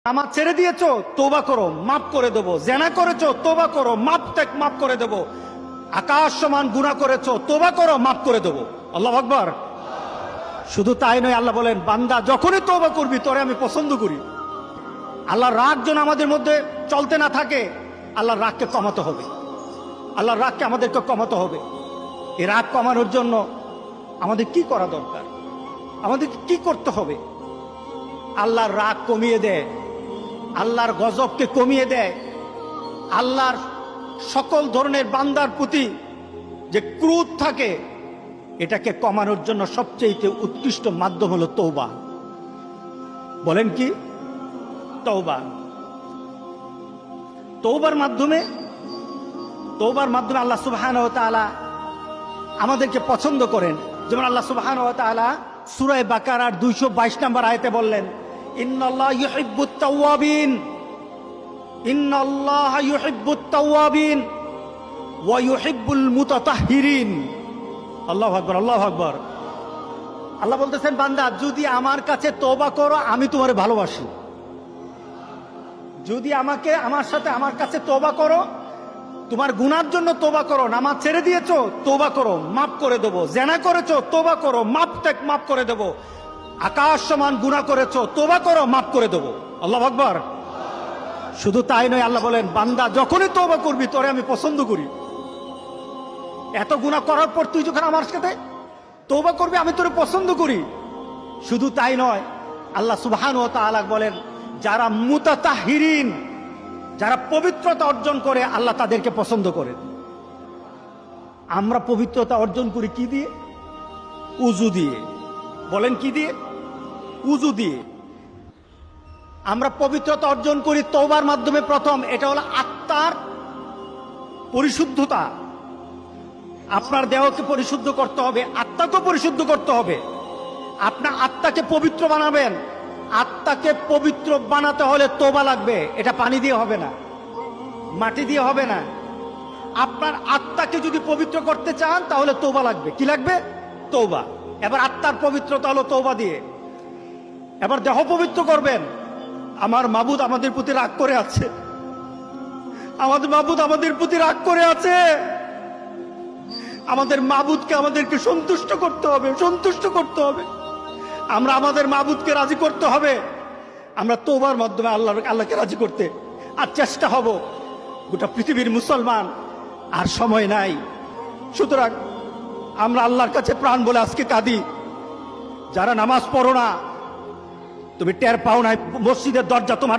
নামাজ ছেড়ে দিয়েছো, তওবা করো, মাফ করে দেবো। জেনা করেছো, তওবা করো, মাফ করে দেবো। আকাশ সমান গুনাহ করেছো, তওবা করো, মাফ করে দেবো। আল্লাহু আকবার। শুধু তাই নয়, আল্লাহ বলেন, বান্দা যখনই তওবা করবি তোরে আমি পছন্দ করি। আল্লাহর রাগ যেন আমাদের মধ্যে চলতে না থাকে, আল্লাহর রাগকে কমাতে হবে। আল্লাহর রাগকে আমাদেরকে কমাতে হবে। এই রাগ কমানোর জন্য আমাদের কি করা দরকার? আমাদের কি করতে হবে? আল্লাহর রাগ কমিয়ে দেয়, আল্লাহর গজবকে কমিয়ে দেয়। আল্লাহর সকল ধরনের বান্দার প্রতি যে ক্রোধ থাকে, এটাকে কমানোর জন্য সবচেয়ে উৎকৃষ্ট মাধ্যম হলো তওবা। বলেন কি? তওবা। তওবার মাধ্যমে আল্লাহ সুবহানাহু ওয়া তাআলা আমাদেরকে পছন্দ করেন। যেমন আল্লাহ সুবহানাহু ওয়া তাআলা সূরা বাকারার 222 নম্বর আয়াতে বললেন, ইন্নাল্লাহা ইউহিব্বুত তাওয়াবিন, ইন্নাল্লাহা ইউহিব্বুত তাওয়াবিন ওয়া ইউহিব্বুল মুতাতাহহিরিন। আল্লাহু আকবার, আল্লাহু আকবার। আল্লাহ বলতেছেন, বান্দা যদি আমার কাছে তওবা করো আমি তোমারে ভালোবাসি। যদি আমার কাছে তওবা করো, তোমার গুনার জন্য তওবা করো, নামাজ ছেড়ে দিয়েছো, তওবা করো, মাফ করে দেবো। জেনা করেছো, তওবা করো, মাফ করে দেবো। আকাশ সমান গুনাহ করেছো, তওবা করো, মাফ করে দেবো। আল্লাহু আকবার। শুধু তাই নয়, আল্লাহ বলেন, বান্দা যখনই তওবা করবি তোরে আমি পছন্দ করি। এত গুনাহ করার পর তুই যখন আমার সাথে তওবা করবি আমি তোরে পছন্দ করি। শুধু তাই নয়, আল্লাহ সুবহানাহু ওয়া তাআলা বলেন, যারা মুতাতাহহিরিন, যারা পবিত্রতা অর্জন করে আল্লাহ তাদেরকে পছন্দ করেন। আমরা পবিত্রতা অর্জন করি কি দিয়ে? উযু দিয়ে। বলেন কি দিয়ে? উযু দিয়ে। আমরা পবিত্রতা অর্জন করি তওবার মাধ্যমে। প্রথম এটা হলো আত্মার পরিশুদ্ধতা। আপনার দেহকে পরিশুদ্ধ করতে হবে, আত্মাকে পরিশুদ্ধ করতে হবে। আপনার আত্মাকে পবিত্র বানাবেন। আত্মাকে পবিত্র বানাতে হলে তওবা লাগবে। এটা পানি দিয়ে হবে না, মাটি দিয়ে হবে না। আপনার আত্মাকে যদি পবিত্র করতে চান তাহলে তওবা লাগবে। কি লাগবে? তওবা। এবার আত্মার পবিত্রতা হলো তওবা দিয়ে। এবার দেহ পবিত্র করবেন। আমার মাবুদ আমাদের প্রতি রাগ করে আছে, আমাদের মাবুদ আমাদের প্রতি রাগ করে আছে। আমাদের মাবুদকে আমাদেরকে সন্তুষ্ট করতে হবে, সন্তুষ্ট করতে হবে। আমরা আমাদের মাবুদকে রাজি করতে হবে। আমরা তওবার মাধ্যমে আল্লাহকে রাজি করতে আর চেষ্টা হব। গোটা পৃথিবীর মুসলমান আর সময় নাই। সুতরাং আমরা আল্লাহর কাছে প্রাণ বলে আজকে কাঁদি। যারা নামাজ পড়ো না, তুমি টের পাও না মসজিদের দরজা তোমার